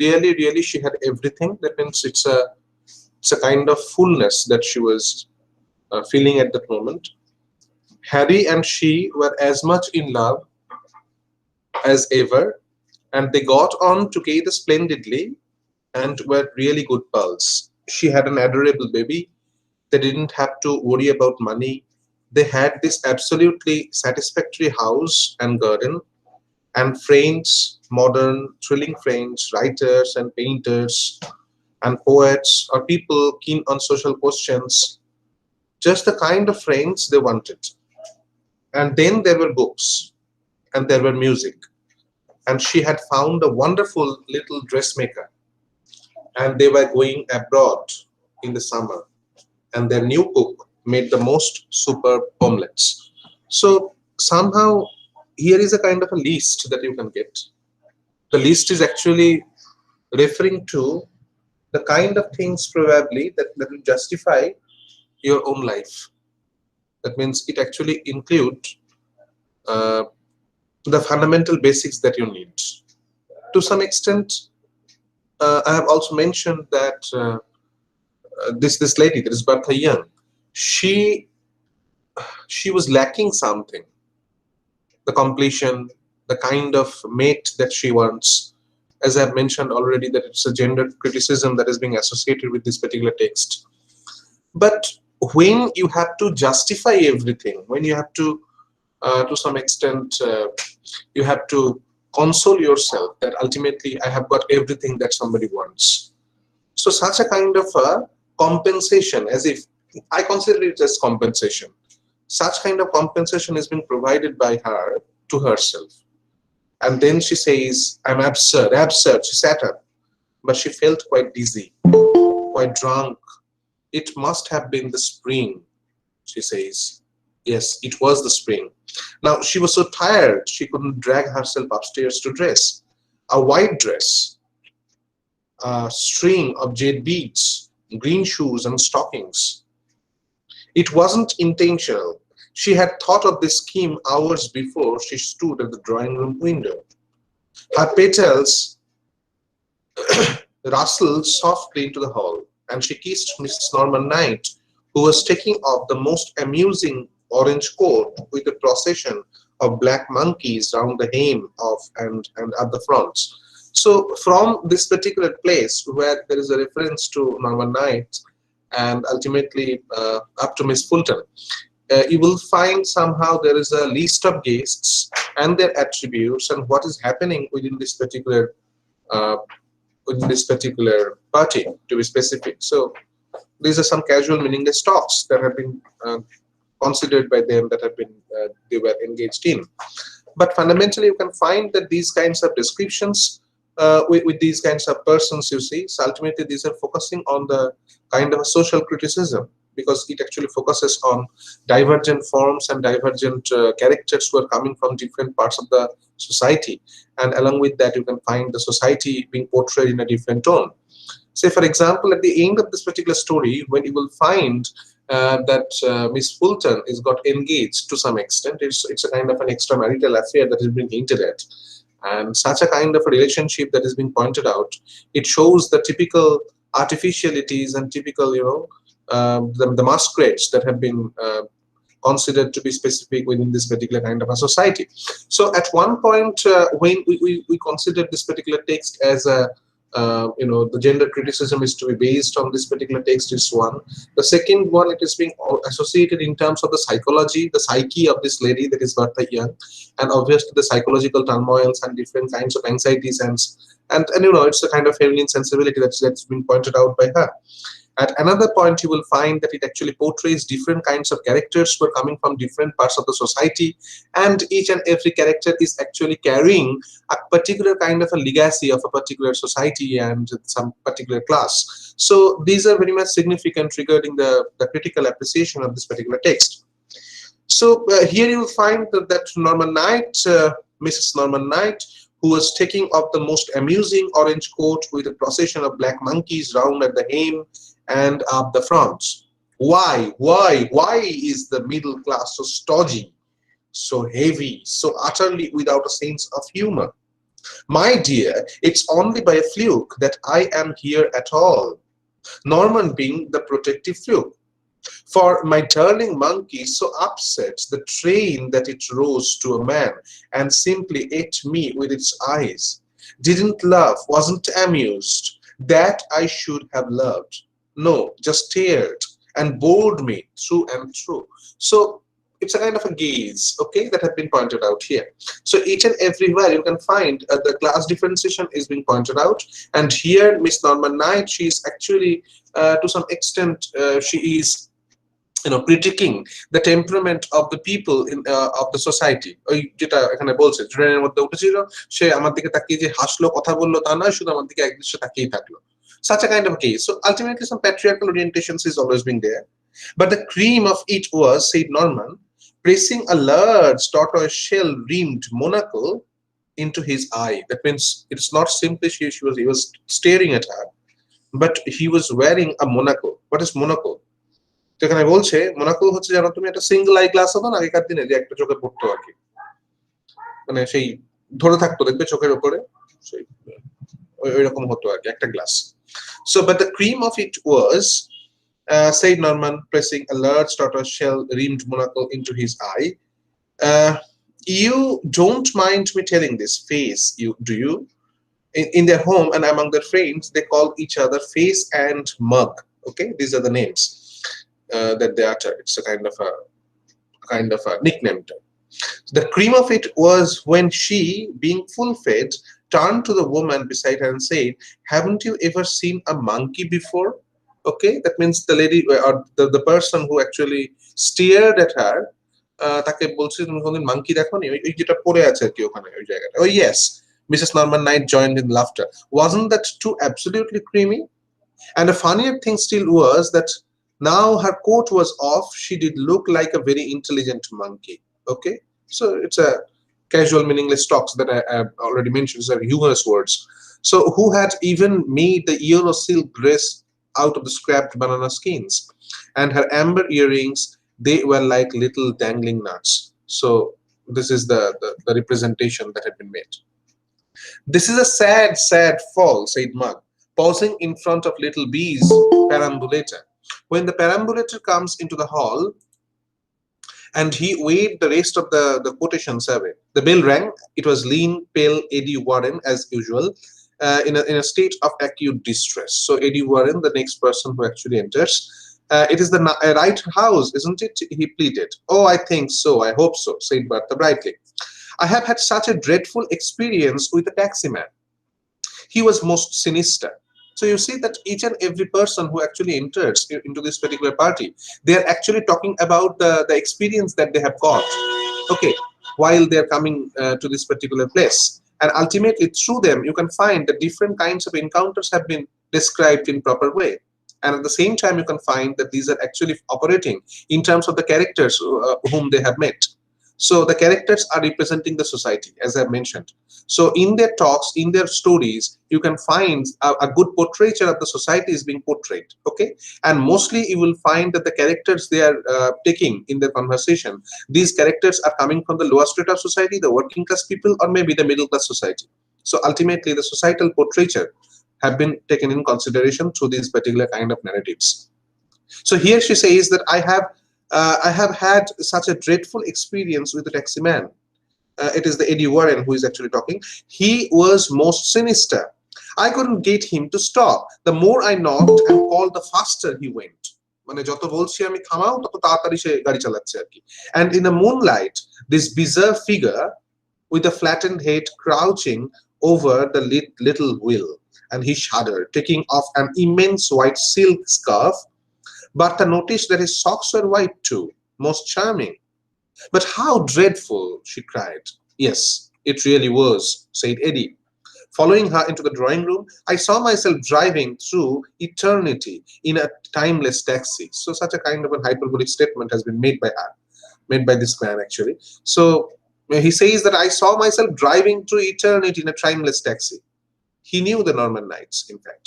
Really, she had everything. That means it's a kind of fullness that she was feeling at that moment. Harry and she were as much in love as ever, and they got on together splendidly and were really good pals. She had an adorable baby. They didn't have to worry about money. They had this absolutely satisfactory house and garden, and friends, modern, thrilling friends, writers and painters and poets, or people keen on social questions, just the kind of friends they wanted. And then there were books, and there were music. And she had found a wonderful little dressmaker, and they were going abroad in the summer, and their new cook made the most superb omelets. So somehow here is a kind of a list that you can get. The list is actually referring to the kind of things probably that will justify your own life. That means it actually includes uh, the fundamental basics that you need. To some extent, I have also mentioned that this lady, that is Bertha Young, she she was lacking something, the completion, the kind of mate that she wants. As I've mentioned already, that it's a gender criticism that is being associated with this particular text. But when you have to justify everything, when you have to some extent, you have to console yourself that ultimately I have got everything that somebody wants. So such a kind of a compensation, as if I consider it as compensation. Such kind of compensation is being provided by her to herself. And then she says, I'm absurd, absurd. She sat up, but she felt quite dizzy, quite drunk. It must have been the spring, she says. Yes, it was the spring. Now, she was so tired, she couldn't drag herself upstairs to dress. A white dress, a string of jade beads, green shoes and stockings. It wasn't intentional. She had thought of this scheme hours before she stood at the drawing room window. Her petals rustled softly into the hall, and she kissed Mrs. Norman Knight, who was taking off the most amusing orange coat with a procession of black monkeys round the hem of and at the fronts. So from this particular place where there is a reference to Norman Knight and ultimately up to Miss Fulton, you will find somehow there is a list of guests and their attributes and what is happening uh, within this particular party, to be specific. So these are some casual meaningless talks that have been considered by them, that have been they were engaged in. But fundamentally, you can find that these kinds of descriptions with these kinds of persons, you see, so ultimately these are focusing on the kind of a social criticism, because it actually focuses on divergent forms and divergent characters who are coming from different parts of the society. And along with that, you can find the society being portrayed in a different tone. Say, for example, at the end of this particular story, when you will find that Miss Fulton is got engaged to some extent, it's a kind of an extramarital affair that has been hinted at. And such a kind of a relationship that is being pointed out, it shows the typical artificialities and typical, the masquerades that have been considered to be specific within this particular kind of a society. So at one point, when we considered this particular text as a the gender criticism is to be based on this particular text is one. The second one, it is being associated in terms of the psychology, the psyche of this lady, that is Bertha Young, and obviously the psychological turmoils and different kinds of anxieties and it's a kind of feminine sensibility that's been pointed out by her. At another point, you will find that it actually portrays different kinds of characters who are coming from different parts of the society, and each and every character is actually carrying a particular kind of a legacy of a particular society and some particular class. So these are very much significant regarding the critical appreciation of this particular text. So here you will find that Norman Knight, Mrs. Norman Knight, who was taking off the most amusing orange coat with a procession of black monkeys round at the hem and up the fronts. Why is the middle class so stodgy, so heavy, so utterly without a sense of humor? My dear, it's only by a fluke that I am here at all. Norman being the protective fluke. For my darling monkey so upset the train that it rose to a man and simply ate me with its eyes. Didn't love, wasn't amused. That I should have loved. No, just stared and bored me through and through. So it's a kind of a gaze, okay, that have been pointed out here. So each and everywhere you can find the class differentiation is being pointed out. And here Miss Norman Knight, she is actually to some extent she is critiquing the temperament of the people in of the society. ওই যেটা এখানে বলছে ট্রেনের মধ্যে উঠেছিল, সে আমার দিকে তাকিয়ে যে হাসলো কথা বললো তা নয়, শুধু আমার দিকে একদৃষ্টে তাকিয়েই থাকলো. Such a kind of case. So ultimately some patriarchal orientations is always been there, but the cream of it was, said Norman, pressing a large tortoise shell rimmed monocle into his eye. That means it's not simply he was staring at her, but he was wearing a monocle. What is monocle? তো এখানে বলছে Monaco হচ্ছে জানো তুমি একটা single I glass হতো না আগেকার দিনে, যে একটা চোখে পড়তো আর কি, মানে সেই ধরে থাকতো দেখবে চোখের উপরে, সেই ওই রকম হতো আর কি একটা glass. So but the cream of it was, said Norman, pressing a large tortoise shell rimmed monocle into his eye, you don't mind me telling this, Face, you do you? In their home and among their friends they call each other Face and Mug. Okay, these are the names that they utter. It's a kind of a nickname term. The cream of it was when she, being full fed, turned to the woman beside her and said, haven't you ever seen a monkey before? Okay, that means the lady or the person who actually stared at her, তাকে বলছে তুমি কোনদিন monkey দেখোনি, ওই যেটা পড়ে আছে আর কি ওখানে ওই জায়গাটা. Oh yes, Mrs. Norman Knight joined in laughter. Wasn't that too absolutely creamy? And a funnier thing still was that now her coat was off, she did look like a very intelligent monkey. Okay, so it's a casual meaningless talks that I have already mentioned, so humorous words. So who had even made the yellow silk dress out of the scrapped banana skins, and her amber earrings, they were like little dangling nuts. So this is the representation that had been made. This is a sad fall, said Mug, pausing in front of little B's perambulator. When the perambulator comes into the hall and he waved the rest of the quotations away, the bell rang. It was lean, pale Eddie Warren, as usual, in a state of acute distress. So Eddie Warren, the next person who actually enters, it is the right house, isn't it? He pleaded. Oh, I think so. I hope so, said Bertha brightly. I have had such a dreadful experience with a taxi man. He was most sinister. So you see that each and every person who actually enters into this particular party, they are actually talking about the experience that they have got, okay, while they are coming to this particular place. And ultimately through them you can find that different kinds of encounters have been described in proper way. And at the same time you can find that these are actually operating in terms of the characters whom they have met. So the characters are representing the society, as I mentioned. So in their talks, in their stories, you can find a good portraiture of the society is being portrayed. Okay, and mostly you will find that the characters they are taking in their conversation, these characters are coming from the lower strata of society, the working class people, or maybe the middle class society. So ultimately, the societal portraiture have been taken in consideration through these particular kind of narratives. So here she says that I have had such a dreadful experience with the taxi man. It is the Eddie Warren who is actually talking. He was most sinister. I couldn't get him to stop. The more I knocked and called, the faster he went. মানে যত বলছি আমি থামাও তত তাড়াতাড়ি সে গাড়ি চালাচ্ছে আর কি. And in the moonlight, this bizarre figure with a flattened head crouching over the little wheel, and he shuddered, taking off an immense white silk scarf. Bertha noticed that his socks were white too. Most charming. But how dreadful, she cried. Yes, it really was, said Eddie. Following her into the drawing room, I saw myself driving through eternity in a timeless taxi. So such a kind of a hyperbolic statement has been made by this man actually. So he says that I saw myself driving through eternity in a timeless taxi. He knew the Norman Knights, in fact.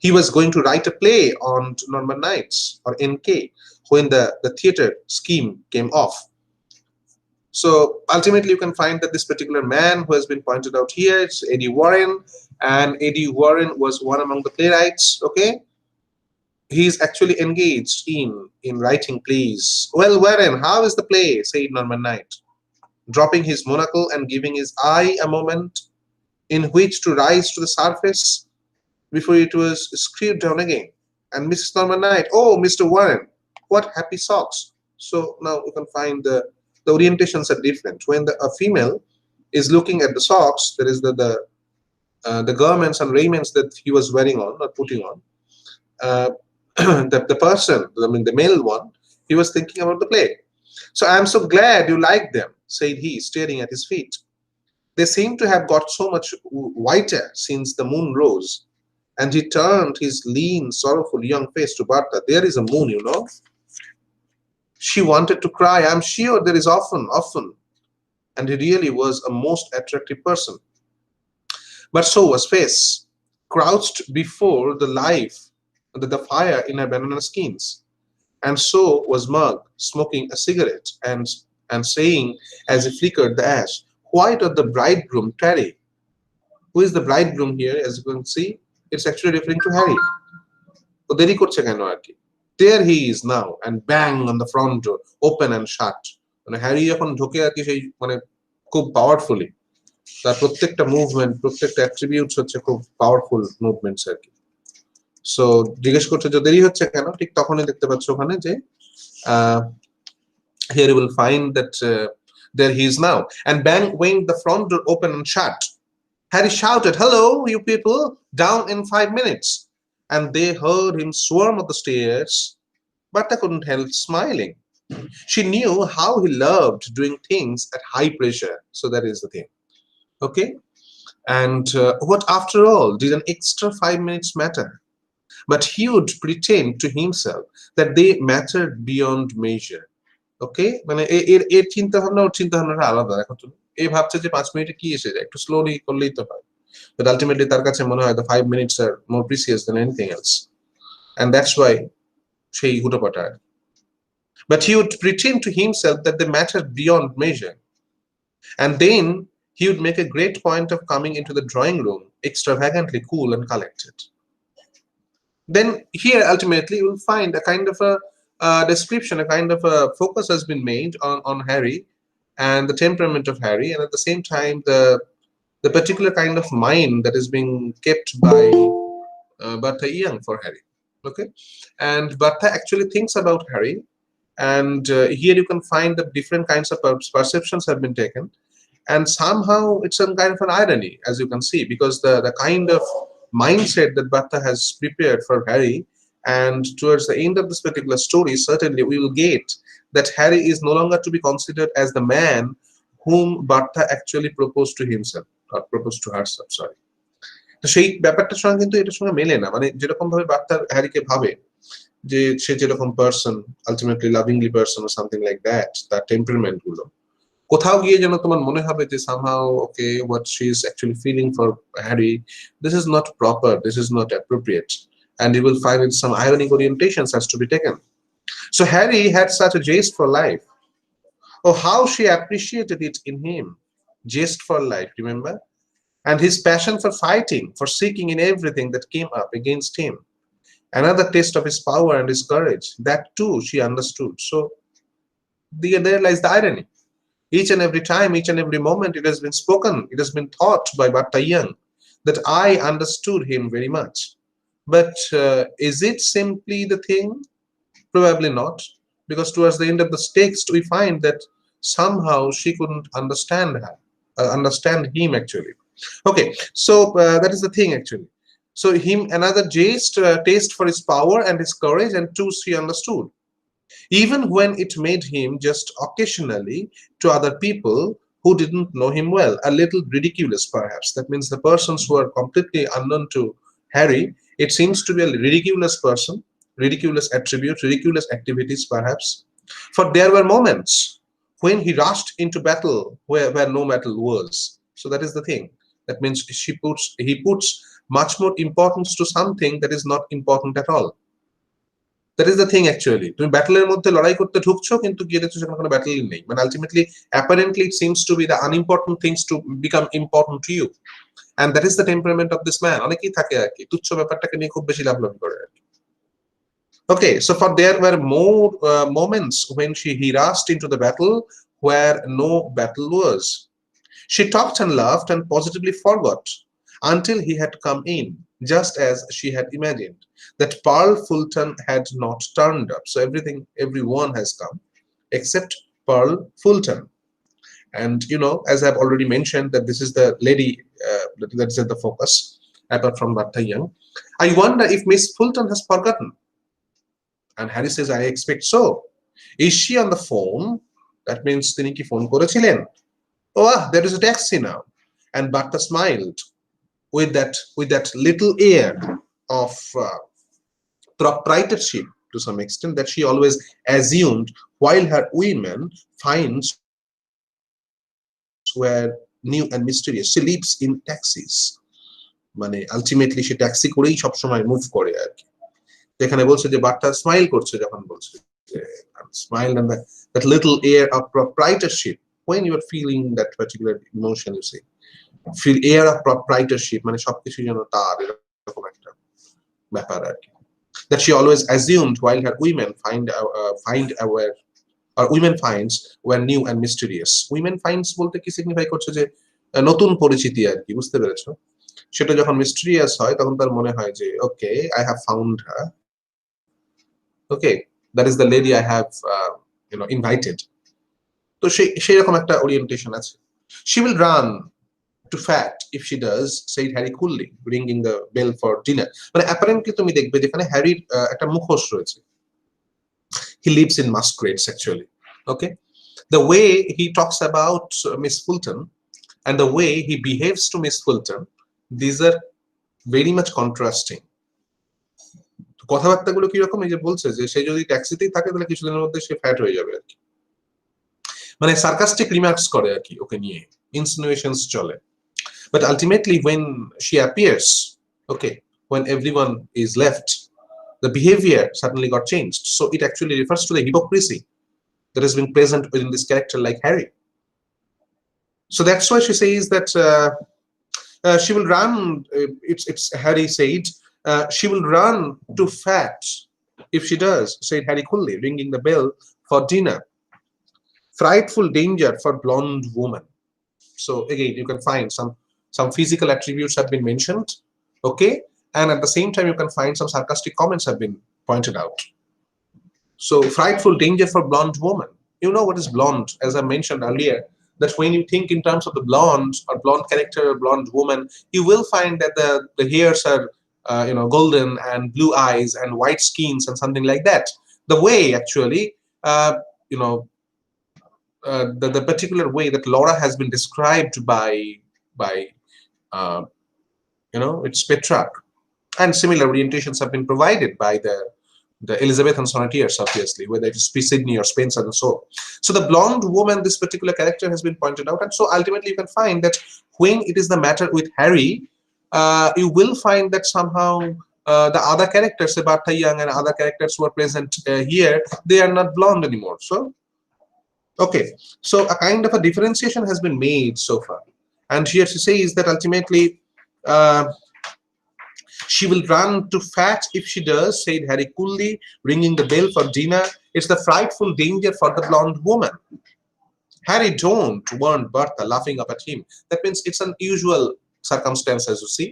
He was going to write a play on Norman Knights, or NK, when the theater scheme came off. So ultimately, you can find that this particular man who has been pointed out here, it's Eddie Warren, and Eddie Warren was one among the playwrights. Okay, he's actually engaged in writing plays. Well, Warren, how is the play? Said Norman Knight, dropping his monocle and giving his eye a moment in which to rise to the surface before it was screwed down again. And Mrs. Norman Knight, oh, Mr. Warren, what happy socks. So now you can find the orientations are different. When a female is looking at the socks, there is the garments and raiments that he was wearing on or putting on. Uh, the person, I mean the male one, he was thinking about the play. So I am so glad you like them, said he, staring at his feet. They seem to have got so much whiter since the moon rose. And he turned his lean, sorrowful young face to Bertha. There is a moon, you know. She wanted to cry. I'm sure there is often. And he really was a most attractive person. But so was Face, crouched before the fire in her banana skins. And so was Mug, smoking a cigarette and saying, as he flickered the ash, why doth the bridegroom tarry? Who is the bridegroom here? As you can see, it's actually referring to Harry. তো দেরি করছে কেন আর কি? There he is now, and bang on the front door, open and shut. মানে Harry যখন ঢোকে আর কি সেই মানে খুব পাওয়ারফুলি তার প্রত্যেকটা মুভমেন্ট প্রত্যেকটা অ্যাট্রিবিউটস হচ্ছে খুব পাওয়ারফুল মুভমেন্টস আর কি। সো জিজ্ঞেস করছে যে দেরি হচ্ছে কেন, ঠিক তখনই দেখতে পাচ্ছ ওখানে যে here you will find that there he is now, and bang went the front door open and shut. Harry shouted, hello, you people, down in 5 minutes. And they heard him swarm up the stairs, but I couldn't help smiling. She knew how he loved doing things at high pressure. So that is the thing. Okay? And what, after all, did an extra 5 minutes matter? But he would pretend to himself that they mattered beyond measure. Okay? মানে এর চিন্তা ভাবনা ওর চিন্তা ভাবনাটা আলাদা। এখন এই ভাবছে যে 5 মিনিটে কি এসে যায়, একটু স্লোলি করলেই তো হয়। But ultimately তার কাছে মনে হয় the 5 minutes are more precious than anything else. And that's why সেই হুটোপাটা। But he would pretend to himself that they mattered beyond measure. And then he would make a great point of coming into the drawing room extravagantly cool and collected. Then here ultimately you will find a kind of a description, a kind of a focus has been made on Harry and the temperament of Harry, and at the same time the particular kind of mind that is being kept by Bertha Young for Harry. Okay, and Bertha actually thinks about Harry, and here you can find that different kinds of perceptions have been taken, and somehow it's some kind of an irony, as you can see, because the kind of mindset that Bertha has prepared for Harry, and towards the end of this particular story, certainly we will get that Harry is no longer to be considered as the man whom Bertha actually proposed to himself, or proposed to herself, sorry. তো সেই ব্যাপারটার সঙ্গে কিন্তু এটার সঙ্গে মেলে না, মানে যেরকম ভাবে বার্তা হ্যারিকে ভাবে যে সে যেরকম person, ultimately লাভিংলি person or something like that, তার টেম্পারমেন্ট গুলো কোথাও গিয়ে যেন তোমার মনে হবে যে somehow okay what she is actually feeling for Harry, this is not proper, this is not appropriate, and you will find it some ironic orientations has to be taken. So Harry had such a zest for life. Oh, how she appreciated it in him. Zest for life, remember? And his passion for fighting, for seeking in everything that came up against him. Another test of his power and his courage. That too she understood. So there lies the irony. Each and every time, each and every moment, it has been spoken, it has been taught by Bertha Young that I understood him very much. But is it simply the thing? Probably not, because towards the end of the text, we find that somehow she couldn't understand her, understand him actually. Okay, so that is the thing actually. So him another taste for his power and his courage, and two she understood, even when it made him just occasionally to other people who didn't know him well a little ridiculous perhaps. That means the persons who are completely unknown to Harry, it seems to be a ridiculous person, ridiculous attributes, ridiculous activities perhaps. For there were moments when he rushed into battle where no battle was. So that is the thing. That means he puts much more importance to something that is not important at all. That is the thing actually. তুমি ব্যাটলের মধ্যে লড়াই করতে ঢুকছো কিন্তু গিয়ে দেখছো সেখানে কোনো ব্যাটলই নেই। মানে ultimately, apparently it seems to be the unimportant things to become important to you. And that is the temperament of this man. অনেকেই থাকে আর কি, তুচ্ছ ব্যাপারটাকে নিয়ে খুব বেশি লাভলাভ করে আর কি। Okay, so for there were more moments when he rushed into the battle where no battle was. She talked and laughed and positively forgot until he had come in, just as she had imagined, that Pearl Fulton had not turned up. So everyone has come except Pearl Fulton. And you know, as I've already mentioned, that this is the lady that's at the focus, apart from Martha Young. I wonder if Miss Fulton has forgotten. And Harry says, I expect so. Is she on the phone? That means তিনি কি phone করেছিলেন? Oh, there is a taxi now. And Bhatta smiled with that little air of proprietorship to some extent that she always assumed, while her women finds were new and mysterious. She lives in taxis. মানে ultimately সে taxi করেই সবসময় move করে আর কি। এখানে বলছে যে বাট্টা smile করছে যখন বলছে যে smile and that little air of proprietorship when you are feeling that particular emotion, you see, feel air of proprietorship, মানে সবকিছু যেন তার এরকম একটা ব্যাপার আর কি। That she always assumed while her women find aware or women finds were new and mysterious. Women finds বলতে কি সিগনিফাই করছে যে নতুন পরিচিতি আর কি, বুঝতে পেরেছো? সেটা যখন মিস্টেরিয়াস হয় তখন তার মনে হয় যে ওকে, I have found her. Okay, that is the lady I have invited. তো সেই রকম একটা ওরিয়েন্টেশন আছে। She will run to fat if she does, said Harry coolly, ringing the bell for dinner. মানে apparently তুমি দেখবে যেখানে হ্যারির একটা মুখোশ রয়েছে। He lives in masquerades actually. Okay, the way he talks about Miss Fulton and the way he behaves to Miss Fulton, these are very much contrasting. কথাবার্তাগুলো কিরকম, এই যে বলছে যে সে যদি ট্যাক্সিতেই থাকে তাহলে কিছুদিনের মধ্যে সে ফ্যাট হয়ে যাবে আর কি, মানে সার্কাস্টিক রিমার্কস করে আর কি ওকে নিয়ে, ইনসিনুয়েশনস চলে। But ultimately when she appears, okay, when everyone is left, the behavior suddenly got changed. So it actually refers to the hypocrisy that has been present within this character like Harry. So that's why she says that she will run, it's Harry said, she will run to fat if she does, said Harry coolly, ringing the bell for dinner. Frightful danger for blonde woman. So again, you can find some physical attributes have been mentioned, okay, and at the same time you can find some sarcastic comments have been pointed out. So frightful danger for blonde woman. You know what is blonde, as I mentioned earlier, that when you think in terms of the blonde or blonde character or blonde woman, you will find that the hairs are golden and blue eyes and white skins and something like that. The way actually the particular way that Laura has been described by its Petrarch, and similar orientations have been provided by the Elizabethan sonneteers, obviously, whether it is P. Sidney or Spencer and so on. So the blonde woman, this particular character has been pointed out, and so ultimately you can find that when it is the matter with Harry, you will find that somehow the other characters, Martha Young and other characters who are present here, they are not blonde anymore. So okay, so a kind of a differentiation has been made so far, and here she says that ultimately she will run to fat if she does, said Harry coolly, ringing the bell for dinner. It's the frightful danger for the blonde woman. Harry, don't, warned Bertha, laughing up at him. That means it's an usual circumstance, as you see,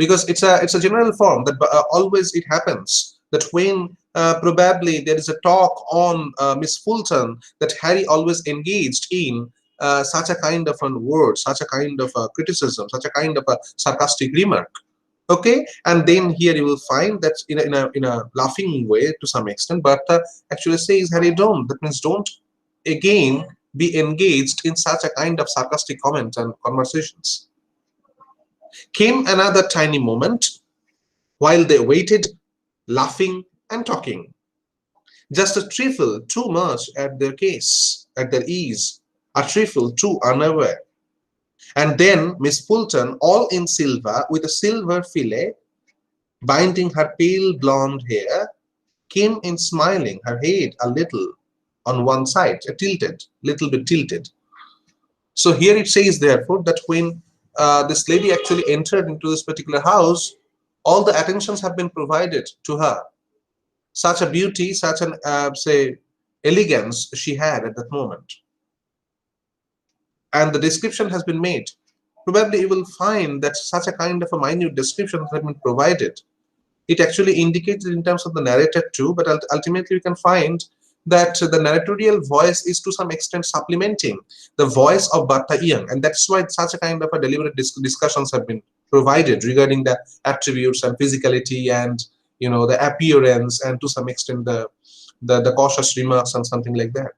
because it's a general form that always it happens that when probably there is a talk on Miss Fulton, that Harry always engaged in such a kind of a word, such a kind of a criticism, such a kind of a sarcastic remark. Okay, and then here you will find that in a laughing way to some extent, Bertha actually says, Harry, don't. That means don't again be engaged in such a kind of sarcastic comments and conversations. Came another tiny moment while they waited, laughing and talking, just a trifle too much at their ease, a trifle too unaware. And then Miss Fulton, all in silver, with a silver fillet binding her pale blonde hair, came in smiling, her head a little on one side, tilted, little bit tilted. So here it says, therefore, that when this lady actually entered into this particular house, all the attentions have been provided to her. Such a beauty, such an, say, elegance she had at that moment. And the description has been made. Probably you will find that such a kind of a minute description has been provided. It actually indicates in terms of the narrator too, but ultimately you can find that the narratorial voice is to some extent supplementing the voice of Bhatta Young, and that's why such a kind of a deliberate discussions have been provided regarding the attributes and physicality and the appearance, and to some extent the cautious remarks and something like that.